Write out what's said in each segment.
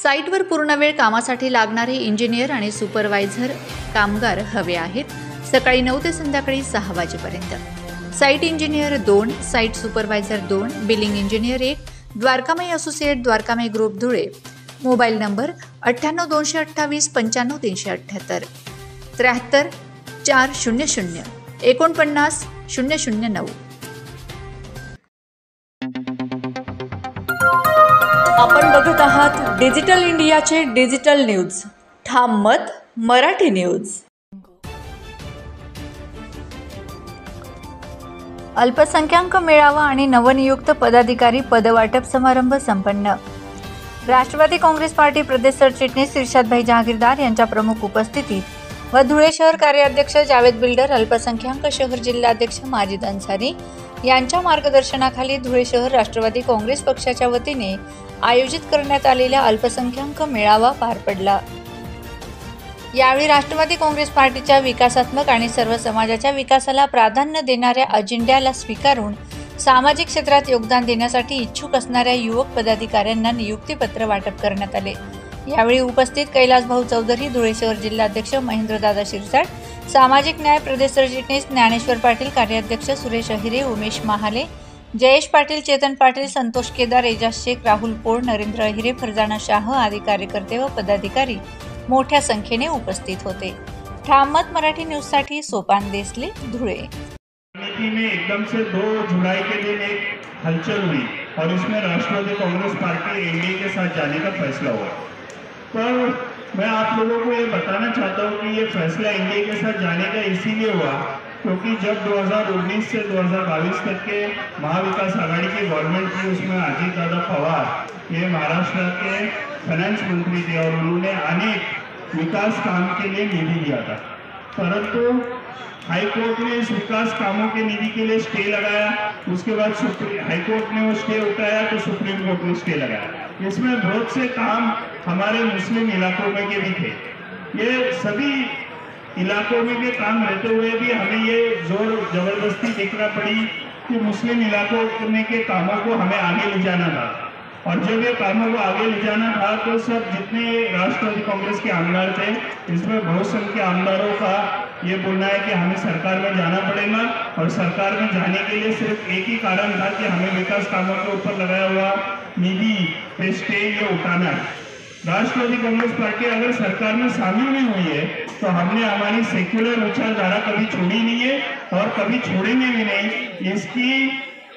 साईटवर पूर्णवेळ कामासाठी लागणारे इंजिनियर आणि सुपरवायझर कामगार हवे आहेत. सकाळी 9 ते संध्याकाळी 6 वाजेपर्यंत. Site engineer 2, site supervisor 2, billing engineer 1, Dwarkamai associate, Dwarkamai group Dhule. Mobile number 98 228 95 378, 73 400 49 009. आपण बघत आहात डिजिटल इंडियाचे डिजिटल न्यूज. ठाम मत मराठी न्यूज. अल्पसंख्याक मेळावा आणि नवनियुक्त पदाधिकारी पदवाटप समारंभ संपन्न. राष्ट्रवादी काँग्रेस पार्टी प्रदेश सरचिटणीस इर्शादभाई जहागीरदार यांच्या प्रमुख उपस्थितीत व धुळे शहर कार्याध्यक्ष जावेद बिल्डर, अल्पसंख्याक शहर जिल्हाध्यक्ष माजिद अन्सारी यांच्या मार्गदर्शनाखाली धुळे शहर राष्ट्रवादी काँग्रेस पक्षाच्या वतीने आयोजित करण्यात आलेला अल्पसंख्याक मेळावा पार पडला. यावेळी राष्ट्रवादी काँग्रेस पार्टीच्या विकासात्मक आणि सर्व समाजाच्या विकासाला प्राधान्य देणाऱ्या अजेंड्याला स्वीकारून सामाजिक क्षेत्रात योगदान देण्यासाठी इच्छुक असणाऱ्या युवक पदाधिकाऱ्यांना नियुक्तीपत्र वाटप करण्यात आले. यावेळी उपस्थित कैलास भाऊ चौधरी, धुळे शहर जिल्हाध्यक्ष महेंद्रदादा शिरसाट, सामाजिक न्याय प्रदेश सरचिटणीस ज्ञानेश्वर पाटील, कार्याध्यक्ष सुरेश अहिरे, उमेश महाले, जयेश पाटील, चेतन पाटील, संतोष केदार, एजाज शेख, राहुल पोळ, नरेंद्र अहिरे, फरजाना शाह आदी कार्यकर्ते व पदाधिकारी मोठ्या संख्येने उपस्थित होते. ठाम मत मराठी न्यूज साठी सोपान देसले, धुळे. में एकदम से 2 जुलाई के दिन एक हलचल हुई और इसमें राष्ट्रवादी कांग्रेस पार्टी एनडीए के साथ जाने का फैसला हुआ. पर मैं आप लोगों को ये बताना चाहता हूँ कि ये फैसला एनडीए के साथ जाने का इसीलिए हुआ क्योंकि जब 2019 से 2022 तक के महाविकास आघाड़ी की गवर्नमेंट थी, उसमें अजीत दादा पवार ये महाराष्ट्र के फाइनेंस मंत्री थे और उन्होंने अनेक विकास काम के लिए निधि दिया था. परंतु हाईकोर्ट ने इस विकास कामों के निधि के लिए स्टे लगाया. उसके बाद हाईकोर्ट ने वो स्टे उठाया तो सुप्रीम कोर्ट ने स्टे लगाया. इसमें बहुत से काम हमारे मुस्लिम इलाकों में के भी थे. ये सभी इलाकों में के काम रहते हुए भी हमें ये जोर जबरदस्ती देखना पड़ी कि मुस्लिम इलाकों में के कामों को हमें आगे ले जाना था. और जब ये कामों को आगे ले जाना था तो सब जितने राष्ट्रवादी कांग्रेस के आमदार थे, इसमें बहुत संख्या आमदारों का ये बोलना है कि हमें सरकार में जाना पड़ेगा और सरकार में जाने के लिए सिर्फ एक ही कारण था कि हमें विकास कामों के ऊपर लगाया हुआ निधि पे स्टे ये उठाना है. राष्ट्रवादी कांग्रेस पार्टी अगर सरकार में शामिल नहीं हुई है तो हमने हमारी सेक्युलर विचारधारा कभी छोड़ी नहीं है और कभी छोड़ेंगे भी नहीं. इसकी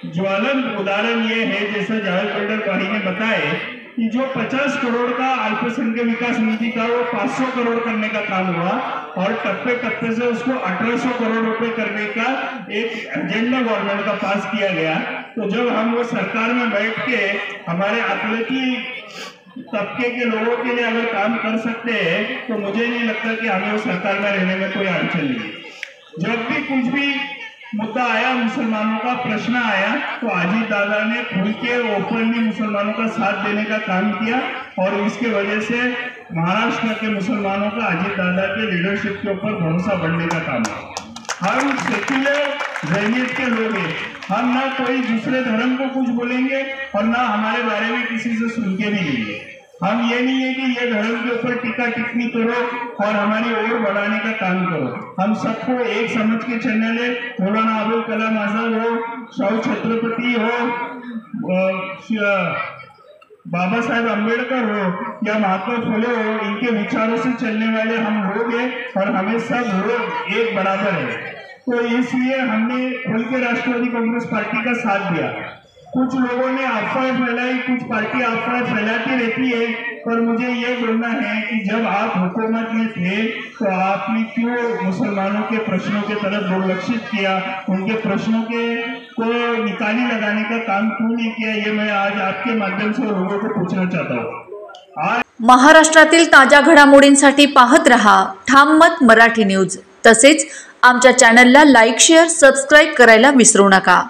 ज्वलंत उदाहरण ये है, जैसा जावेद बिल्डर भाई ने बताया कि जो 50 करोड़ का अल्पसंख्यक विकास निधि था वो 500 करोड़ करने का काम हुआ और टप्पे टप्पे से उसको 1800 करोड़ रुपए करने का एक एजेंडा गवर्नमेंट का पास किया गया. तो जब हम वो सरकार में बैठ के हमारे अकलती तबके के लोगों के लिए अगर काम कर सकते हैं तो मुझे नहीं लगता कि हमें वो सरकार में रहने में कोई अड़चन नहीं. जब भी कुछ भी मुद्दा आया, मुसलमानों का प्रश्न आया, तो अजीत दादा ने खुल के ओपनली मुसलमानों का साथ देने का काम किया और इसके वजह से महाराष्ट्र के मुसलमानों का अजीत दादा के लीडरशिप के ऊपर भरोसा बढ़ने का काम है. हम सेक्युलर जहनियत के लोग हैं. हम ना कोई दूसरे धर्म को कुछ बोलेंगे और ना हमारे बारे में किसी से सुन के भी लेंगे. हम ये नहीं है कि ये धर्म के ऊपर टीका टिप्पणी करो और हमारी ओर बढ़ाने का काम करो. हम सबको एक समझ के चलने ले. मौलाना अबुल कलाम आजाद हो, शाहू छत्रपति हो, बाबा साहेब अम्बेडकर हो या महात्मा फुले हो, इनके विचारों से चलने वाले हम लोग हैं और हमें सब लोग एक बराबर है. तो इसलिए हमने खुल के राष्ट्रवादी कांग्रेस पार्टी का साथ दिया. कुछ लोगों ने अफवाह फैलाई, कुछ पार्टी अफवाह फैलाती रहती है, पर मुझे ये बोलना है कि जब आप हुकूमत में थे तो आपने क्यों मुसलमानों के प्रश्नों के तरफ दुर्लक्षित किया, उनके प्रश्नों के को निकाली लगाने का काम क्यों नहीं किया, ये मैं आज आपके माध्यम से लोगों को पूछना चाहता हूँ. महाराष्ट्रातील ताज्या घडामोडींसाठी पाहत रहा ठाम मत मराठी न्यूज. तसेच आमच्या चॅनलला लाईक, शेअर, सबस्क्राईब करायला विसरू नका.